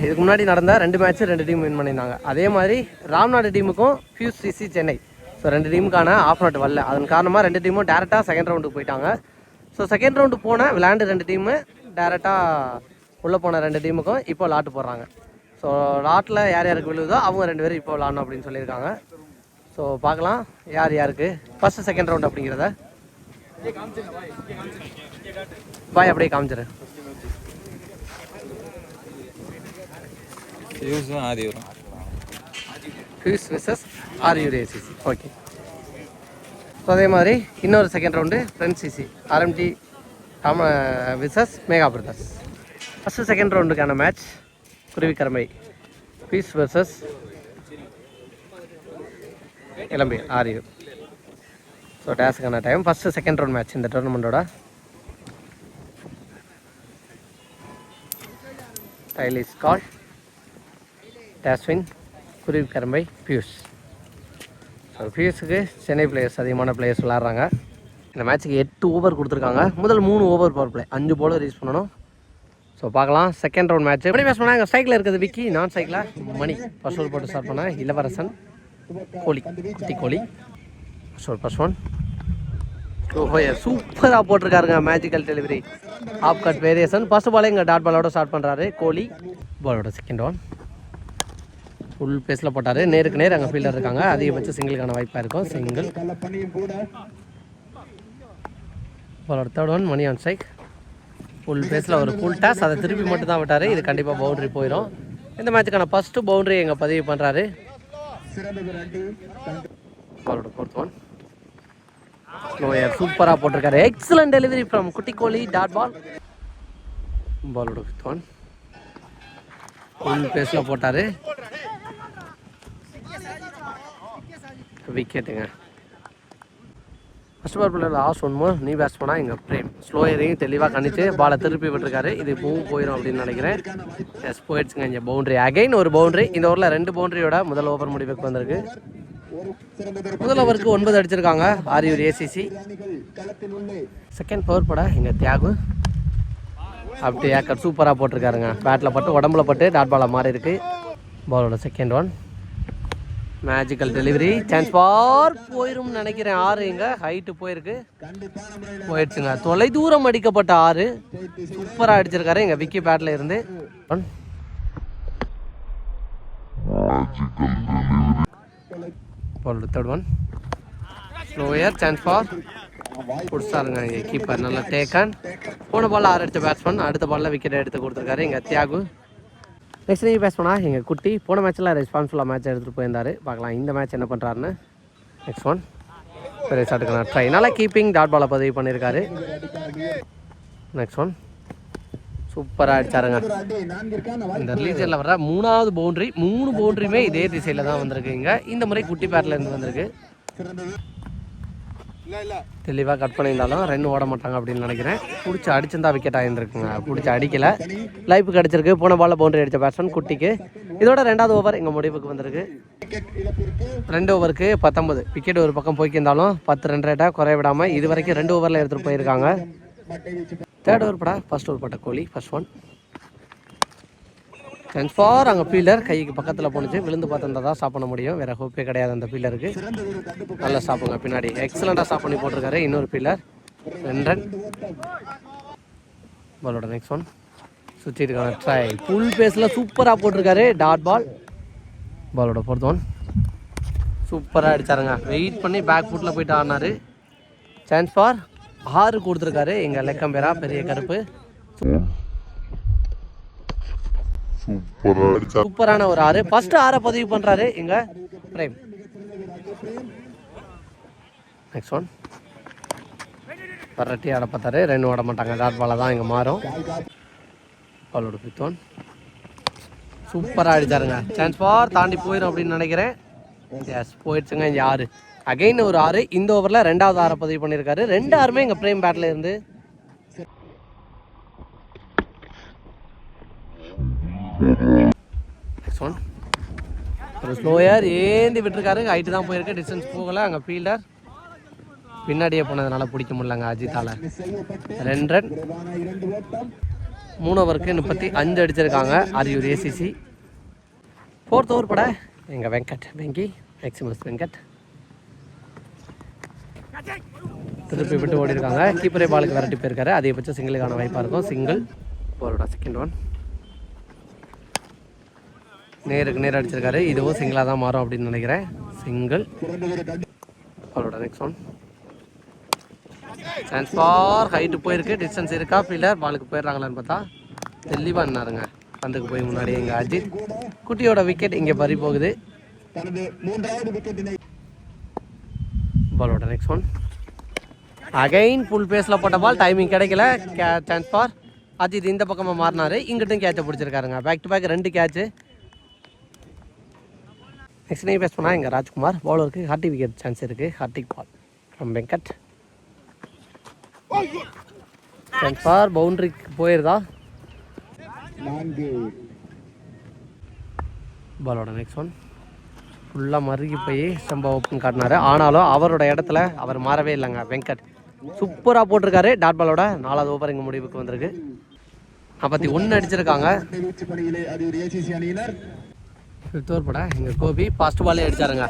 இதுக்கு முன்னாடி நடந்த 2 மேட்ச் 2 டீம் வின் பண்ணியிருந்தாங்க. அதே மாதிரி ராம்நாடு டீமுக்கும் ஃபியூஸ் சிசி சென்னை, ஸோ 2 டீமுக்கான ஆஃப் நாட் வரல. அதன் காரணமாக 2 டீமும் டேரெக்டாக செகண்ட் ரவுண்டுக்கு போயிட்டாங்க. ஸோ செகண்ட் ரவுண்டு போன விளையாண்டு 2 டீமு டேரெக்டாக உள்ளே போன 2 டீமுக்கும் இப்போ லாட்டு போடுறாங்க. ஸோ லாட்டில் யார் யாருக்கு விழுதோ அவங்க 2 பேரும் இப்போ விளாடணும் அப்படின்னு சொல்லியிருக்காங்க. ஸோ பார்க்கலாம் யார் யாருக்கு ஃபஸ்ட்டு செகண்ட் ரவுண்டு அப்படிங்கிறத. பாய் அப்படியே காமிச்சிரு. Fuse versus Ariyur ACC. Okay. So அதே மாதிரி இன்னொரு second round friends CC RMD versus Mega brothers. First second ரவுண்டுக்கான மேட்ச் குருவிக்கரமை ஃபியூஸ் விசஸ் இளம்பை ஆரியூர். ஸோ டேஸுக்கான time first second round match இந்த டோர்னமெண்ட்டோட. டைல் இஸ் கால் டேஸ்வின் குருவிக்கரம்பை பியூஸ். ஸோ பியூஸுக்கு சென்னை பிளேயர்ஸ் அதிகமான பிளேயர்ஸ் விளாட்றாங்க. இந்த மேட்ச்சுக்கு 8 ஓவர் கொடுத்துருக்காங்க. முதல் 3 over power play 5 bowler use பண்ணணும். ஸோ பார்க்கலாம் செகண்ட் ரவுண்ட் மேட்ச் எப்படி பேஸ் பண்ணால். எங்கள் ஸ்ட்ரைக்கில் இருக்கிறது விக்கி, நான் ஸ்ட்ரைக்கில் மணி. ஃபர்ஸ்ட் ஓவர் போட்டு ஸ்டார்ட் பண்ணேன். இளவரசன் கோலி குட்டி கோலி. ஃபர்ஸ்ட் ஒன் சூப்பராக போட்டிருக்காருங்க. Magical delivery off cut variation. First பாலே இங்கே டாட் பாலோட ஸ்டார்ட் பண்ணுறாரு கோலி. பாலோட செகண்ட் ஒன் ஃபுல் பேஸில் போட்டார். நேருக்கு நேர் அங்கே ஃபீல்டர் இருக்காங்க. அதிகபட்ச சிங்கிளுக்கான வாய்ப்பாக இருக்கும். சிங்கிள். பாலோட தேர்ட் ஒன் மணி ஆன் ஸ்ட்ரைக். ஃபுல் பேஸில் ஒரு ஃபுல் டாஸ். அதை திருப்பி மட்டும் தான் விட்டார். இது கண்டிப்பாக பவுண்டரி போயிடும். இந்த மேட்சுக்கான ஃபஸ்ட்டு பவுண்டரி எங்கே பதிவு பண்ணுறாரு. பாலோட ஃபோர்த் ஒன் ஸ்லோயர் சூப்பராக போட்டிருக்காரு. எக்ஸலன்ட் டெலிவரி ஃப்ரம் குட்டி கோலி டாட் பால். பாலோட ஃபிஃப்த் ஒன் ஃபுல் பேஸில் போட்டார். விக்கெட்டுங்க. ஃபஸ்ட் பால் பிள்ளைல லாஸ்ட் ஒன் மோர் நீ பேட்ஸ் பண்ணால் எங்கள் பிரேம் ஸ்லோயரையும் தெளிவாக கணிச்சு பாலை திருப்பி விட்டுருக்காரு. இது பூவும் போயிடும் அப்படின்னு நினைக்கிறேன். எஸ் போயிடுச்சுங்க. இங்கே பவுண்ட்ரி அகைன் ஒரு பவுண்ட்ரி. இந்த ஓவரில் 2 பவுண்ட்ரியோட முதல் ஓவர் முடிவுக்கு வந்திருக்கு. முதல் ஓவருக்கு 9 அடிச்சிருக்காங்க ஆரியூர் ஏசிசி. செகண்ட் பவர் பட எங்கள் தியாகு அப்படி ஏக்கர் சூப்பராக போட்டிருக்காருங்க. பேட்டில் பட்டு உடம்புல பட்டு டாட் பாலாக மாறி இருக்கு. பாலோட second one magical delivery chance for போயிரும் நினைக்கிறேன். 6 எங்க ஹைட்டு போயிருக்கு. போயிடுச்சுங்க. தொலை தூரம் அடிக்கப்பட்ட 6 சூப்பராக அடிச்சிருக்காரு எங்கள் விக்கி பேட்டில் இருந்து. பாலோட third one slower chance for கொடுத்தாருங்க எங்கள் கீப்பர். நல்லா டேக்கன். போன பாலில் 6 அடித்த பேட்ஸ்மேன் அடுத்த பாலில் விக்கெட் எடுத்து கொடுத்துருக்காரு எங்கள் தியாகு. நெக்ஸ்ட் நீங்கள் பேஸ் பண்ணால் எங்கள் குட்டி போன மேட்ச்சில் ரெஸ்பான்ஸ்ஃபுல்லாக மேட்ச் எடுத்துகிட்டு போயிருந்தார். பார்க்கலாம் இந்த மேட்ச் என்ன பண்ணுறாருன்னு. நெக்ஸ்ட் ஒன் பெரிய ஷாட்டுக்கான ட்ரை. நல்லா கீப்பிங் டாட் பாலை பதிவு பண்ணியிருக்காரு. நெக்ஸ்ட் ஒன் சூப்பராக அடிச்சாருங்க. இந்த ரிலீஜனில் வர 3வது பவுண்ட்ரி 3 பவுண்ட்ரியுமே இதே திசையில் தான் வந்திருக்குங்க. இந்த முறை குட்டி பேட்டில் இருந்து வந்திருக்கு. தெளிவாக கட் பண்ணியிருந்தாலும் ரன் ஓட மாட்டாங்க அப்படின்னு நினைக்கிறேன். பிடிச்சி அடிச்சிருந்தா விக்கெட் ஆகிருந்துருக்குங்க. பிடிச்சி அடிக்கலை. லைஃப் கிடச்சிருக்கு. போன பாலில் பவுண்டரி அடித்த பேட்ஸ்மேன் குட்டிக்கு. இதோட 2வது ஓவர் எங்கள் முடிவுக்கு வந்திருக்கு. 2 ஓவருக்கு 19 விக்கெட் ஒரு பக்கம் போய்க்கிருந்தாலும் 10 ரன் ரேட்டாக குறைய விடாமல் இது வரைக்கும் 2 ஓவரில் எடுத்துகிட்டு போயிருக்காங்க. தேர்ட் ஓவர் பட ஃபர்ஸ்ட் ஓவர் பட்ட கோலி. ஃபர்ஸ்ட் ஒன் சான்ஸ் ஃபார் அங்கே ஃபீல்டர் கைக்கு பக்கத்தில் போணுச்சு. விழுந்து பார்த்துருந்தா தான் ஸ்டாப் பண்ண முடியும். வேறு ஹோப்பே கிடையாது அந்த ஃபீல்டருக்கு. நல்லா ஸ்டாப்புங்க. பின்னாடி எக்ஸலண்ட்டாக ஸ்டாப் பண்ணி போட்டிருக்காரு இன்னொரு ஃபீல்டர். 2 ரன். பாலோட நெக்ஸ்ட் ஒன் சுற்றிட்டுருக்காங்க ட்ரை. ஃபுல் பேஸில் சூப்பராக போட்டிருக்காரு டாட் பால். பாலோட ஃபோர்த் ஒன் சூப்பராக அடித்தாருங்க. வெயிட் பண்ணி பேக் ஃபுட்டில் போயிட்டு ஆடினார். சான்ஸ் ஃபார் 6 கொடுத்துருக்காரு எங்கள் லெக்கம்பேரா பெரிய கருப்பு. சூப்பரான ஒரு 6. ஃபர்ஸ்ட் 6 பதிவு பண்றாரு எங்க பிரேம். நெக்ஸ்ட் ஒன் பரட்டி ஆட பார்த்தாரு. ரன் ஓட மாட்டாங்க. டாட் பால தான் இங்கே மாறும். பாலோட 5th ஒன் சூப்பராக அடிச்சாருங்க. சான்ஸ் ஃபார் தாண்டி போயிடும் அப்படின்னு நினைக்கிறேன். எஸ் போயிடுச்சுங்க. இங்கே 6 அகைன் ஒரு 6. இந்த ஓவரில் 2வது 6 பதிவு பண்ணியிருக்காரு. 2 6மே எங்கள் பிரேம் பேட்டில் இருந்து. நெக்ஸ்ட் ஒன் ஒரு ஸ்லோயர் ஏந்தி விட்டுருக்காரு. ஹைட்டு தான் போயிருக்கு. டிஸ்டன்ஸ் போகலை. அங்கே ஃபீல்டர் பின்னாடியே போனதுனால பிடிக்க முடியலங்க அஜித்தால். 2 ரன். 3 ஓவருக்கு 35 அடிச்சிருக்காங்க. ஆரியூர் ஏசிசி. 4th ஓவர் பட எங்கள் வெங்கி மேக்ஸிமஸ் வெங்கட் திருப்பி விட்டு ஓடி இருக்காங்க. கீப்பரே பாலுக்கு விரட்டி போயிருக்காரு. அதிகபட்சம் சிங்கிளுக்கான வாய்ப்பாக இருக்கும். சிங்கிள் போலோட செகண்ட் ஒன் நேருக்கு நேர் அடிச்சிருக்காரு. இதுவும் சிங்கிளாக தான் மாறும் அப்படின்னு நினைக்கிறேன். சிங்கிள் போலோட next one chance for height போயிருக்கு. டிஸ்டன்ஸ் இருக்கா ஃபீல்டர் பாலுக்கு போயிடுறாங்களான்னு பார்த்தா தெளிவாக என்னாருங்க பந்துக்கு போய் முன்னாடி எங்கள் அஜித் குட்டியோட விக்கெட் இங்கே பறி போகுது. பாலோட நெக்ஸ்ட் ஒன் அகைன் ஃபுல் பேஸில் போட்ட பால். டைமிங் கிடைக்கல. சான்ஸ் ஃபார் அஜித் இந்த பக்கமாக மாறினார். இங்கிட்டும் கேட்சை பிடிச்சிருக்காருங்க. Back to back 2 catch. Next நீங்கள் பேஸ் பண்ணால் எங்கள் ராஜ்குமார் பவுலருக்கு ஹார்டிக் விக்கெட் சான்ஸ் இருக்குது. ஹார்டிக் ball from Venkat. Chance for பவுண்ட்ரிக்கு போயிருதா. பாலோட நெக்ஸ்ட் ஒன் ஃபுல்லாக மறுகி போய் ஸ்டம்பை ஓப்பன் காட்டினார். ஆனாலும் அவரோட இடத்துல அவர் மாறவே இல்லைங்க. வெங்கட் சூப்பராக போட்டிருக்காரு. டாட் பாலோட 4வது ஓவர் இங்கே முடிவுக்கு வந்திருக்கு. 41 அடிச்சிருக்காங்க. 5th ஓவர் பட இங்கே கோபி ஃபாஸ்ட் பாலே அடிச்சாருங்க.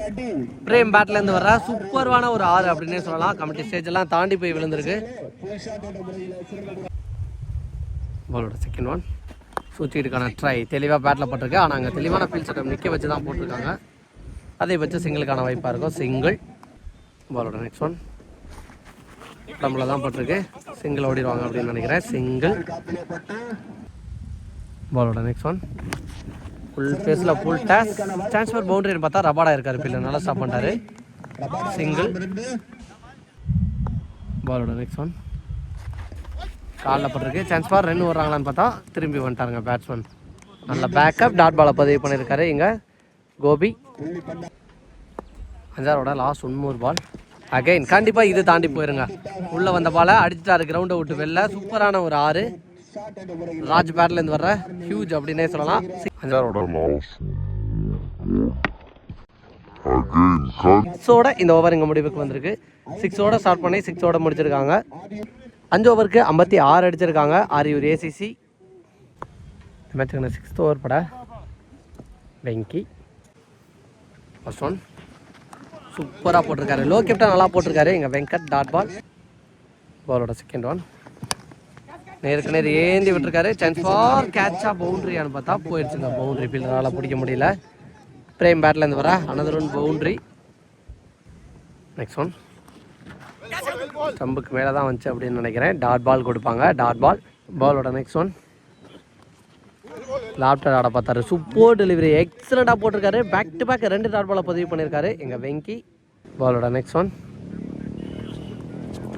பிரேம் பேட்லேருந்து வர்ற சூப்பரான ஒரு 6 அப்படின்னே சொல்லலாம். கமிட்டி ஸ்டேஜ் எல்லாம் தாண்டி போய் விழுந்திருக்கு. பாலோட செகண்ட் ஒன் சூச்சிட்டுக்கான ட்ரை தெளிவாக பேட்டில் போட்டிருக்கு. ஆனால் அங்கே தெளிவான ஃபீல்ட் செட்டப் நிற்க வச்சு தான் போட்டிருக்காங்க. அதை வச்சு சிங்கிளுக்கான வாய்ப்பாக இருக்கும். சிங்கிள் பாலோட நெக்ஸ்ட் ஒன் நம்மள தான் போட்டிருக்கு. சிங்கிள் ஓடிடுவாங்க அப்படின்னு நினைக்கிறேன். சிங்கிள் பாலோட நெக்ஸ்ட் ஒன் ஃபுல் ஃபேஸில் ஃபுல் டேஸ். சான்ஸ் ஃபார் பவுண்டரின்னு பார்த்தா ரபாடா இருக்காரு. ஃபீல்டர் நல்லா ஸ்டாப் பண்ணிட்டாரு. சிங்கிள் பாலோட நெக்ஸ்ட் ஒன் காலில் பட்டிருக்கு. சான்ஸ் ஃபார் ரன் வர்றாங்களான்னு பார்த்தா திரும்பி வந்துட்டாருங்க பேட்ஸ்மேன். நல்ல பேக்கப் டாட் பாலை பதிவு பண்ணியிருக்காரு இங்கே கோபி. 5 லாஸ்ட் 1 பால். அகைன் கண்டிப்பாக இது தாண்டி போயிருங்க. உள்ளே வந்த பாலை அடிச்சுட்டாரு கிரவுண்டை விட்டு வெளில. சூப்பரான ஒரு 6 ராஜ் பேட்லேருந்து வர்ற ஹியூஜ் அப்படின்னே சொல்லலாம். 6ஓட இந்த ஓவர் இங்கே முடிவுக்கு வந்திருக்கு. 6ஓட ஸ்டார்ட் பண்ணி 6ஓட முடிச்சிருக்காங்க. 5 ஓவருக்கு 56 அடிச்சிருக்காங்க. ஆரியூர் ஏசிசி. மேட்சுக்கான 6th ஓவர் பட வெங்கி ஃபர்ஸ்ட் ஒன் சூப்பராக போட்டிருக்காரு. லோ கேப்டன் நல்லா போட்டிருக்காரு எங்கள் வெங்கட். டாட் பால் பாலோட செகண்ட் ஒன் நேருக்கு நேர் ஏந்தி விட்டுருக்காரு. சான்ஸ் ஃபார் கேட்சாக பவுண்ட்ரியான்னு பார்த்தா போயிடுச்சுங்க. பவுண்ட்ரி ஃபீல்டரால் பிடிக்க முடியல. பிரேம் பேட்லேருந்து வர another one boundary. Next one ஸ்டம்புக்கு மேலே தான் வந்துச்சு அப்படின்னு நினைக்கிறேன். டாட் பால் கொடுப்பாங்க. டாட் பால் பாலோட நெக்ஸ்ட் ஒன் லாப்டர் ஆட பார்த்தாரு. சூப்பர் டெலிவரி எக்ஸலண்ட்டாக போட்டிருக்காரு. பேக் டு பேக் 2 டாட் பாலை பதிவு பண்ணியிருக்காரு எங்கள் வெங்கி. பாலோட நெக்ஸ்ட் ஒன்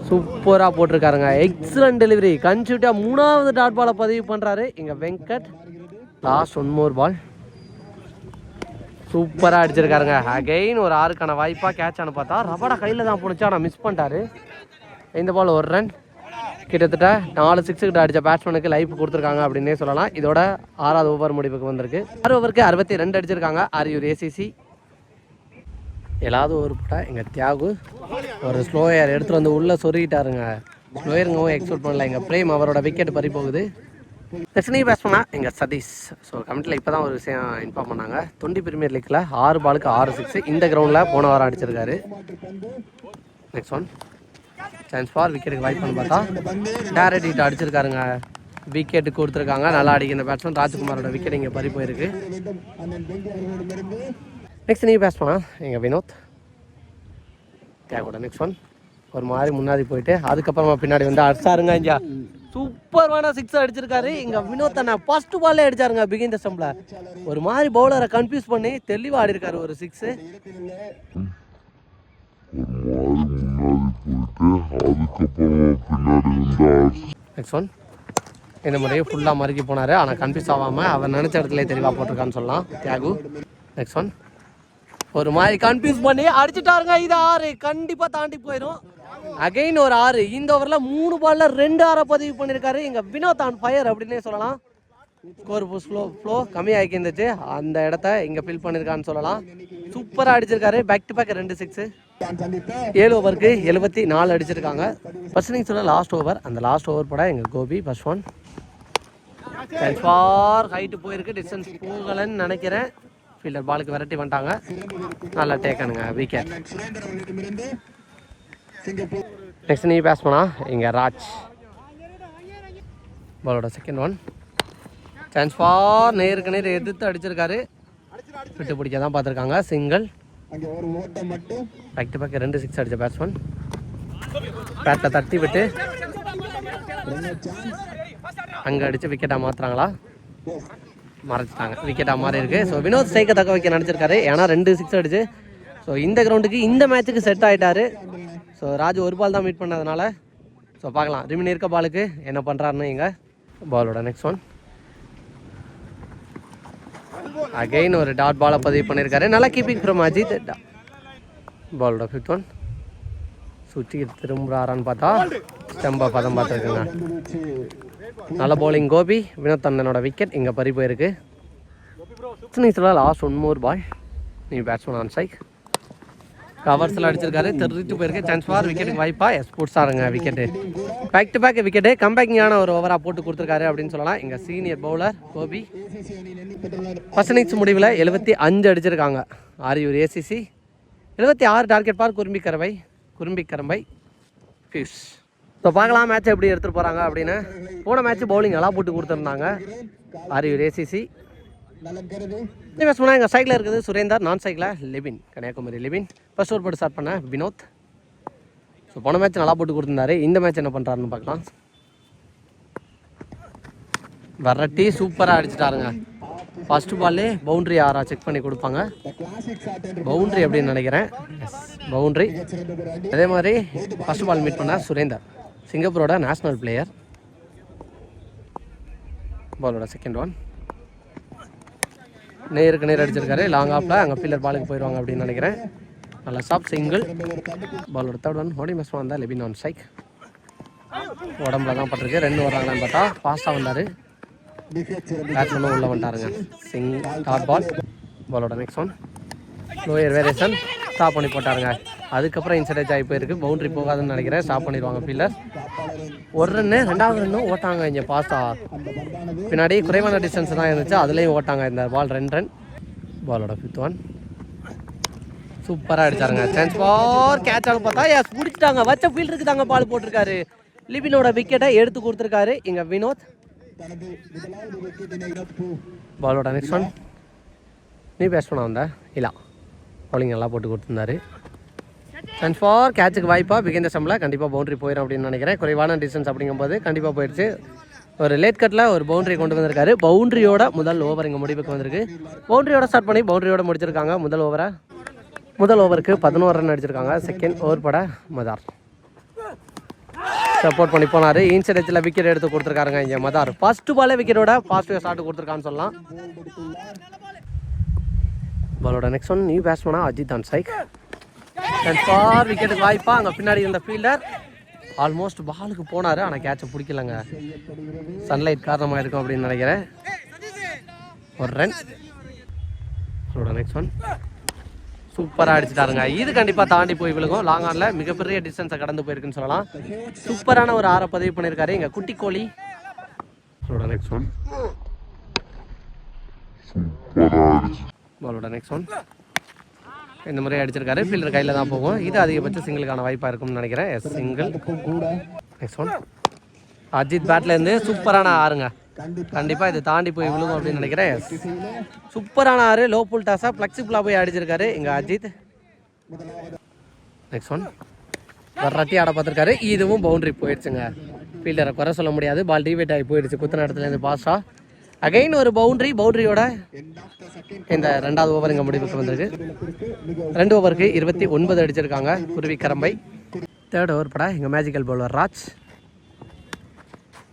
சூப்பராக போட்டிருக்காருங்க. Excellent delivery. கன்சியூட்டாக 3வது டாட் பாலை பதிவு பண்ணுறாரு எங்கள் வெங்கட். லாஸ்ட் 1 more பால் சூப்பராக அடிச்சிருக்காருங்க. அகைன் ஒரு 6க்கான வாய்ப்பாக கேட்ச் ஆனு பார்த்தா ரபாடா கையில் தான் போணுச்சு. ஆனால் மிஸ் பண்ணிட்டாரு. இந்த பால் 1 ரன். கிட்டத்தட்ட 4 6 கிட்ட அடித்த பேட்ஸ்மேனுக்கு லைஃப் கொடுத்துருக்காங்க அப்படின்னே சொல்லலாம். இதோட 6வது ஓவர் முடிவுக்கு வந்திருக்கு. 6 ஓவருக்கு 62 அடிச்சிருக்காங்க ஆரியூர் ஏசிசி. 7வது ஓவர் போட்டால் எங்கள் தியாகு ஒரு ஸ்லோயர் எடுத்துகிட்டு வந்து உள்ளே சொருகிட்டாருங்க. ஸ்லோயருங்கவும் எக்ஸ்பெக்ட் பண்ணல. எங்கள் பிரேம் அவரோட விக்கெட் பறி போகுது. நெக்ஸ்ட் பேஸ் பண்ணால் எங்கள் சதீஷ். ஸோ கமிட்டியில் இப்போ தான் ஒரு விஷயம் இன்ஃபார்ம் பண்ணாங்க. 20 பிரீமியர் லீக்கில் 6 பாலுக்கு 6 6 இந்த கிரவுண்டில் போன வாரம் அடிச்சிருக்காரு. நெக்ஸ்ட் ஒன் சான்ஸ் ஃபார் விக்கெட்டுக்கு வாய்ப்பு பண்ணி பார்த்தா டேரக்ட் ஹிட் அடிச்சிருக்காருங்க. விக்கெட்டு கொடுத்துருக்காங்க. நல்லா அடிக்கிற பேட்ஸ்மேன் ராஜ்குமாரோட விக்கெட் இங்கே பறி போயிருக்கு. நெக்ஸ்ட் பேஸ் பண்ணால் எங்கள் வினோத் கேக்கோட. நெக்ஸ்ட் ஒன் ஒரு மாதிரி முன்னாடி போயிட்டு அதுக்கப்புறமா பின்னாடி வந்து அடிச்சாருங்க. இங்கே சூப்பரான 6 அடிச்சிருக்காரு இங்கே வினோத் அண்ணா. ஃபர்ஸ்ட் பால்லே அடிச்சாருங்க பிகின் த ஸ்டம்பில். ஒரு மாதிரி பவுலரை கன்ஃபியூஸ் பண்ணி தெளிவாக ஆடி இருக்காரு ஒரு 6. நெக்ஸ்ட் ஒன் இந்த முறையே ஃபுல்லாக மறுக்கி போனார். ஆனால் கன்ஃபியூஸ் ஆகாமல் அவர் நினச்ச இடத்துல தெளிவாக போட்டிருக்கான்னு சொல்லலாம் தியாகு. நெக்ஸ்ட் ஒன் ஒரு மாதிரி கன்ஃபியூஸ் பண்ணி அடிச்சுட்டாருங்க. இது 6 கண்டிப்பாக தாண்டி போயிடும். அகைன் ஒரு 6. இந்த ஓவரில் 3 பாலில் 2 6 பதிவு பண்ணியிருக்காரு எங்கள் வினோத் ஆன் ஃபயர் அப்படின்னே சொல்லலாம். ஸ்கோர் ஃப்ளோ கம்மியாகி இருந்துச்சு. அந்த இடத்த இங்கே ஃபில் பண்ணியிருக்கான்னு சொல்லலாம். சூப்பராக அடிச்சிருக்காரு. Back to back 2 6. 7 ஓவருக்கு 74 அடிச்சிருக்காங்க. ஃபர்ஸ்ட் இன்னிங்ஸோட லாஸ்ட் ஓவர். அந்த லாஸ்ட் ஓவர் போட எங்கள் Gopi first one for height போயிருக்கு, டிஸ்டன்ஸ் போகலன்னு நினைக்கிறேன். ஃபீல்டர் பாலுக்கு விரட்டி வந்துட்டாங்க. நல்லா டேக்கனுங்க, விக்கெட். நெக்ஸ்ட் நீ பேஸ் பண்ணா இங்கே ராஜ். பாலோட செகண்ட் ஒன். சான்ஸ் ஃபார் நேருக்கு நேர் எதிர்த்து அடிச்சிருக்காரு. விட்டு பிடிக்க தான் பார்த்துருக்காங்க. சிங்கிள். பேக் டு பேக் 2 6 அடித்த பேட்ஸ்மேன். பேட்டில் தட்டி விட்டு அங்கே அடித்து விக்கெட்டாக மாற்றுறாங்களா? மறைச்சிட்டாங்க. விக்கெட்டாக மாறி இருக்கு. ஸோ வினோத் ஸ்ட்ரைக்கை தக்க வைக்க நினச்சிருக்காரு. ஏன்னா 2 6 அடிச்சு ஸோ இந்த கிரவுண்டுக்கு இந்த மேட்ச்சுக்கு செட் ஆகிட்டாரு. ஸோ ராஜு ஒரு பால் தான் மீட் பண்ணதுனால ஸோ பார்க்கலாம் ரிமின் இருக்க பாலுக்கு என்ன பண்ணுறாருன்னு. இங்கே பாலோட நெக்ஸ்ட் ஒன். அகைன் ஒரு டாட் பாலை பதிவு பண்ணியிருக்காரு. நல்லா கீப்பிங் ஃப்ரம் அஜித். பாலோட 5th ஒன். சுற்றி திரும்புறாரான்னு பார்த்தா ஸ்டெம்பை பதம் பார்த்துருக்குங்க. நல்ல பவுலிங் கோபி. வினோத் அண்ணனோட விக்கெட் இங்கே பறி போயிருக்கு. லாஸ்ட் 1 more பால். நீ பேட்ஸ்மேன் ஆன் ஸ்ட்ரைக். கவர்ஸில் அடிச்சிருக்காரு. தெரிவித்து போயிருக்கு. சான்ஸ் ஃபார் விக்கெட்டுக்கு வாய்ப்பா? ஸ்போர்ட்ஸ் ஆருங்க wicket. Back to back wicket. கம்பேக்கிங்கான ஒரு ஓவராக போட்டு கொடுத்துருக்காரு அப்படின்னு சொல்லலாம். இங்கே senior bowler Gopi. First innings முடிவில் 75 அடிச்சிருக்காங்க. Ariyur ACC. 76 target for Kurumbikkarambai Fuse. So பார்க்கலாம் மேட்ச் எப்படி எடுத்துகிட்டு போகிறாங்க அப்படின்னு. போன மேட்ச் பவுலிங் நல்லா போட்டு கொடுத்துருந்தாங்க ஆரியூர் ஏசிசி. பேட்ஸ்மேனாக எங்கள் சைக்கில் இருக்குது சுரேந்தர். நான் சைக்கில் லெபின், கன்னியாகுமரி லெபின். ஃபர்ஸ்ட் ஓவர் போட்டு ஸ்டார்ட் பண்ண வினோத். ஸோ போன மேட்ச் நல்லா போட்டு கொடுத்துருந்தாரு. இந்த மேட்ச் என்ன பண்ணுறாருன்னு பார்க்கலாம். வரட்டி சூப்பராக அடிச்சுட்டாருங்க. ஃபர்ஸ்ட் பால்லே பவுண்ட்ரி ஆறா செக் பண்ணி கொடுப்பாங்க. பவுண்ட்ரி அப்படின்னு நினைக்கிறேன். பவுண்ட்ரி. அதே மாதிரி ஃபர்ஸ்ட் பால் மீட் பண்ண சுரேந்தர், சிங்கப்பூரோட நேஷ்னல் பிளேயர். பாலோட செகண்ட் ஒன். நேருக்கு நேர் அடிச்சிருக்காரு. லாங் ஆஃபில் அங்கே ஃபீல்டர் பாலுக்கு போயிடுவாங்க அப்படின்னு நினைக்கிறேன். நல்லா ஸ்டாப் சிங்கிள். பாலோட 3rd ஒன். ஓடி மிஸ் வந்தால் லெபின் ஆன் ஸ்ட்ரைக். உடம்புல தான் பட்டிருக்கு. 2 வர்றாங்களான்னு பார்த்தா ஃபாஸ்ட்டாக வந்தார். பேட்ஸ்மேனும் உள்ளே வந்துட்டாருங்க. Dot ball. பாலோட next one. Lower variation. Stop பண்ணி போட்டாருங்க. அதுக்கப்புறம் இன்சைட் ஆகி போயிருக்கு. பவுண்ட்ரி போகாதுன்னு நினைக்கிறேன். ஸ்டாப் பண்ணிடுவாங்க ஃபீல்டர். 1 ரன்னு. 2வது ரன்னும் ஓட்டாங்க இங்கே ஃபாஸ்ட்டாக. பின்னாடி குறைவான டிஸ்டன்ஸ் தான் இருந்துச்சு. அதுலேயும் ஓட்டாங்க இந்த பால். 2 ரன். பாலோட 5th ஒன். சூப்பராக அடிச்சாருங்க. சான்ஸ் ஃபார் கேட்ச் ஆக பார்த்தா எஸ் பிடிச்சிட்டாங்க. வச்ச ஃபீல்டருக்கு தாங்க பால் போட்டிருக்காரு. லிபினோட விக்கெட்டை எடுத்து கொடுத்துருக்காரு இங்கே வினோத். பாலோட நெக்ஸ்ட் ஒன். நீ பேட்ஸ் பண்ண வந்த இல்லை பவுலிங் நல்லா போட்டு கொடுத்துருந்தாரு. சான்ஸ் ஃபார் கேட்சுக்கு வாய்ப்பா பிகிந்த ஸ்டம்பில் கண்டிப்பாக பவுண்ட்ரி போயிடும் அப்படின்னு நினைக்கிறேன். குறைவான டிஸ்டன்ஸ் அப்படிங்கும்போது கண்டிப்பாக போயிடுச்சு. ஒரு லேட் கட்டில் ஒரு பவுண்ட்ரி கொண்டு வந்திருக்காரு. பவுண்ட்ரியோட முதல் ஓவர் இங்கே முடிவுக்கு வந்திருக்கு. பவுண்ட்ரியோட ஸ்டார்ட் பண்ணி பவுண்ட்ரியோட முடிச்சிருக்காங்க முதல் ஓவருக்கு 11 ரன் அடிச்சிருக்காங்க. செகண்ட் ஓவர் பட மதார் சப்போர்ட் பண்ணி போனார். இன்சைட் எட்ஜில் விக்கெட் எடுத்து கொடுத்துருக்காருங்க இங்கே மதார். ஃபர்ஸ்ட் பாலே விக்கெட்டோட பாசிட்டிவ் ஸ்டார்ட் கொடுத்துருக்கான்னு சொல்லலாம். பாலோட நெக்ஸ்ட் ஒன். நியூ பேட்ஸ்மேனா Ajith on strike. And for விக்கெட்டுக்கு வாய்ப்பா அங்கே பின்னாடி இருந்த ஃபீல்டர் ஆல்மோஸ்ட் பாலுக்கு போனார். ஆனால் கேட்சை பிடிக்கலங்க. சன்லைட் காரணமாக இருக்கும் அப்படின்னு நினைக்கிறேன். 1 ரன். பாலோட நெக்ஸ்ட் ஒன். சூப்பராக அடிச்சுட்டாருங்க. இது கண்டிப்பாக தாண்டி போய் விழுகும். லாங் ஆனில் மிகப்பெரிய டிஸ்டன்ஸை கடந்து போயிருக்குன்னு சொல்லலாம். சூப்பரான ஒரு 6 பதிவு பண்ணியிருக்காரு இங்கே குட்டி கோலி. பாலோட நெக்ஸ்ட் ஒன். பாலோட நெக்ஸ்ட் ஒன். இந்த முறை அடிச்சிருக்காரு. ஃபீல்டர் கையில் தான் போகும். இது அதிகபட்ச சிங்கிளுக்கான வாய்ப்பாக இருக்கும்னு நினைக்கிறேன். Yes single. Next one. Ajith பேட்லேருந்து சூப்பரான 6ங்க. கண்டிப்பாக இது தாண்டி போய் விழுகும் அப்படின்னு நினைக்கிறேன். எஸ் சூப்பரான 6. லோ புல் டாஸாக ஃப்ளெக்சிபிளாக போய் அடிச்சிருக்காரு இங்கே அஜித். Next one. வரட்டி ஆட பார்த்துருக்காரு. இதுவும் பவுண்ட்ரி போயிடுச்சுங்க. ஃபீல்டரை குறை சொல்ல முடியாது. பால் டிவேட் ஆகி போயிடுச்சு குத்தின இடத்துலேருந்து பாஸ்டா. அகைன் ஒரு பவுண்ட்ரியோட இந்த 2வது ஓவர் இங்கே முடிவுக்கு வந்திருக்கு. 2 ஓவருக்கு 29 அடிச்சிருக்காங்க குருவி கரம்பை. 3rd ஓவர் பட இங்கே மேஜிக்கல் பவுலர் ராஜ்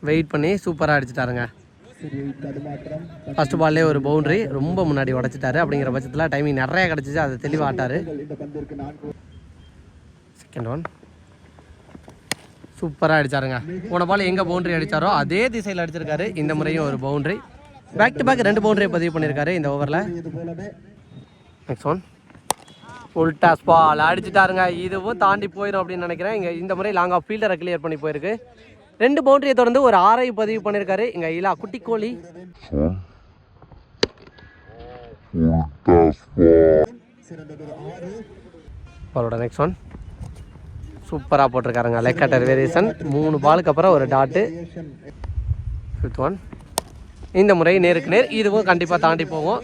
வெயிட் பண்ணி சூப்பராக அடிச்சிட்டாருங்க. ஃபர்ஸ்ட் பால்லே ஒரு பவுண்ட்ரி ரொம்ப முன்னாடி உடச்சிட்டாரு. அப்படிங்கிற பட்சத்தில் டைமிங் நிறைய கிடச்சிச்சு. அதை தெளிவாக ஆட்டார். Second one. சூப்பராக அடிச்சாருங்க. போன பால் எங்கே பவுண்ட்ரி அடித்தாரோ அதே திசையில் அடிச்சிருக்காரு. இந்த முறையும் ஒரு பவுண்ட்ரி. பேக் டு பேக் 2 பவுண்டரியை பதிவு பண்ணியிருக்காரு இந்த ஓவரில். Next one. Full toss ball அடிச்சுட்டாருங்க. இதுவும் தாண்டி போயிடும் அப்படின்னு நினைக்கிறேன். இங்கே இந்த முறை லாங் ஆஃப் ஃபீல்டரை கிளியர் பண்ணி போயிருக்கு. 2 பவுண்டரியை தொடர்ந்து ஒரு 6 பதிவு பண்ணியிருக்காரு இங்கே இலா குட்டிக்கோழி. அவரோட நெக்ஸ்ட் ஒன் சூப்பராக போட்டிருக்காருங்க. லெக் கட்டர் வேரியேஷன் 3 பாலுக்கு அப்புறம் ஒரு டாட்டு. 5th ஒன் இந்த முறை நேருக்கு நேர், இதுவும் கண்டிப்பாக தாண்டி போகும்.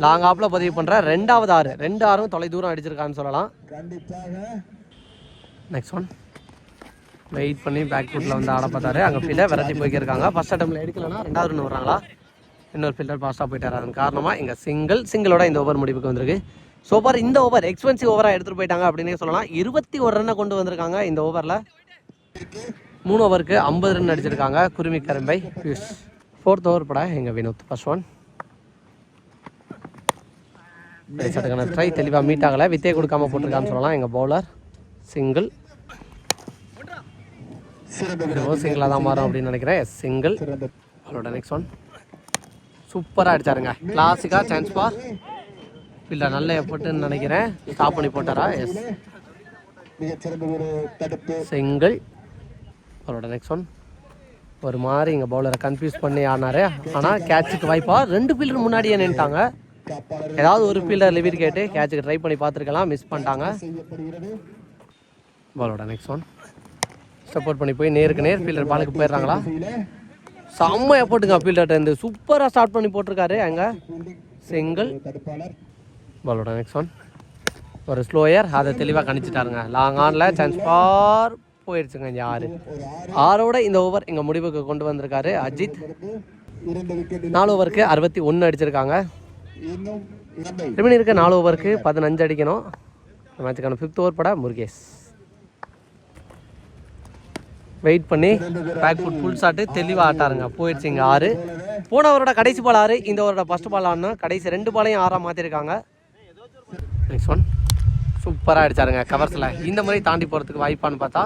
லாங் ஆப்பில் பதிவு பண்ணுற 2வது 6, 2 6ம் தொலை தூரம் அடிச்சிருக்கான்னு சொல்லலாம். நெக்ஸ்ட் ஒன் வெயிட் பண்ணி பேக் ஃபுட்டில் வந்து ஆட பார்த்தாரு. அங்கே ஃபீல்டர் விரட்டி போய்க்கிருக்காங்க. ஃபர்ஸ்ட் அட்டம்ல எடுக்கலன்னா 2வது ரன் வர்றாங்களா, இன்னொரு ஃபீல்டர் பாஸ்டாக போயிட்டாரு. அதன் காரணமாக இங்கே சிங்கிளோட இந்த ஓவர் முடிவுக்கு வந்திருக்கு. ஸோ ஃபார் இந்த ஓவர் எக்ஸ்பென்சிவ் ஓவராக எடுத்துகிட்டு போயிட்டாங்க அப்படின்னே சொல்லலாம். 21 ரன்னை கொண்டு வந்திருக்காங்க இந்த ஓவரில். 3 ஓவருக்கு 50 ரன் அடிச்சிருக்காங்க குருமி கரும்பை. 4th ஓவர் பட எங்கள் வினோத். ஃபர்ஸ்ட் ஒன் சட்டுக்கான ட்ரை தெளிவாக மீட் ஆகலை, வித்தே கொடுக்காம போட்டிருக்கான்னு சொல்லலாம். எங்கள் பவுலர் சிங்கிள் சிங்கிளாக தான் மாறும் அப்படின்னு நினைக்கிறேன். சிங்கிள். அவரோட நெக்ஸ்ட் ஒன் சூப்பராக அடிச்சாருங்க. கிளாசிக்காக சான்ஸ் பார் இல்லை, நல்ல எஃபர்ட்னு நினைக்கிறேன். ஸ்டாப் பண்ணி போட்டாரா? Yes, single. அவரோட நெக்ஸ்ட் ஒன் ஒரு மாதிரி இங்கே பவுலரை கன்ஃபியூஸ் பண்ணி ஆனாரு. ஆனால் கேட்சுக்கு வாய்ப்பா 2 ஃபீல்டர் முன்னாடியே நின்ட்டாங்க. ஏதாவது ஒரு ஃபீல்டர் லிவிட் கேட்டு கேட்சுக்கு ட்ரை பண்ணி பார்த்துருக்கலாம், மிஸ் பண்ணிட்டாங்க. பாலோட நெக்ஸ்ட் ஒன் சப்போர்ட் பண்ணி போய் நேருக்கு நேர் ஃபீல்டர் பாலுக்கு போயிடுறாங்களா? செம்ம எஃபர்ட்டுங்க ஃபீல்டர் இருந்து, சூப்பராக ஸ்டார்ட் பண்ணி போட்டிருக்காரு. அங்கே சிங்கிள். பாலோட நெக்ஸ்ட் ஒன் ஒரு ஸ்லோயர், அதை தெளிவாக கணிச்சிட்டாருங்க. லாங் ஆனில் சான்ஸ் ஃபார் போயிடுச்சுங்க. இங்கே 6ஓட இந்த ஓவர் இங்கே முடிவுக்கு கொண்டு வந்திருக்காரு அஜித். 4 ஓவருக்கு 61 அடிச்சிருக்காங்க. ரிமைனிங் இருக்க 4 ஓவருக்கு 15 அடிக்கணும். மேட்சுக்கான 5th ஓவர் பட முருகேஷ் வெயிட் பண்ணி பேக் ஃபுட் ஃபுல் ஷாட்டு தெளிவாக ஆட்டாருங்க. போயிடுச்சு இங்கே 6. போன ஓவரோட கடைசி பால் 6, இந்த ஓவரோட ஃபர்ஸ்ட் பால் ஆடணும். கடைசி 2 பாலையும் 6ஆக மாற்றிருக்காங்க. நெக்ஸ்ட் ஒன் சூப்பராக அடிச்சாருங்க கவர்ஸில். இந்த முறை தாண்டி போகிறதுக்கு வாய்ப்பான்னு பார்த்தா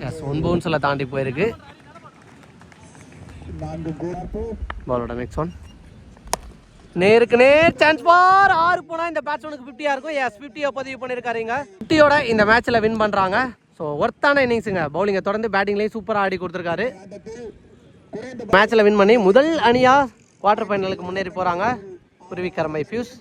எஸ், 1 பவுன்ஸில் தாண்டி போயிருக்கு. பாலோட நெக்ஸ்ட் ஒன் நேருக்கு நேர் சான்ஸ் பார் 6 போனால் இந்த பேட்ஸ்மேனுக்கு 50 இருக்கும். எஸ், 50 பதிவு பண்ணியிருக்காருங்க. 50யோட இந்த மேட்ச்சில் வின் பண்ணுறாங்க. ஸோ ஒர்த்தான இன்னிங்ஸுங்க. பவுலிங்கை தொடர்ந்து பேட்டிங்லேயும் சூப்பராக ஆடி கொடுத்துருக்காரு. மேட்ச்சில் வின் பண்ணி முதல் அணியாக குவார்டர் ஃபைனலுக்கு முன்னேறி போகிறாங்க குருவி கரம்பை ஃபியூஸ்.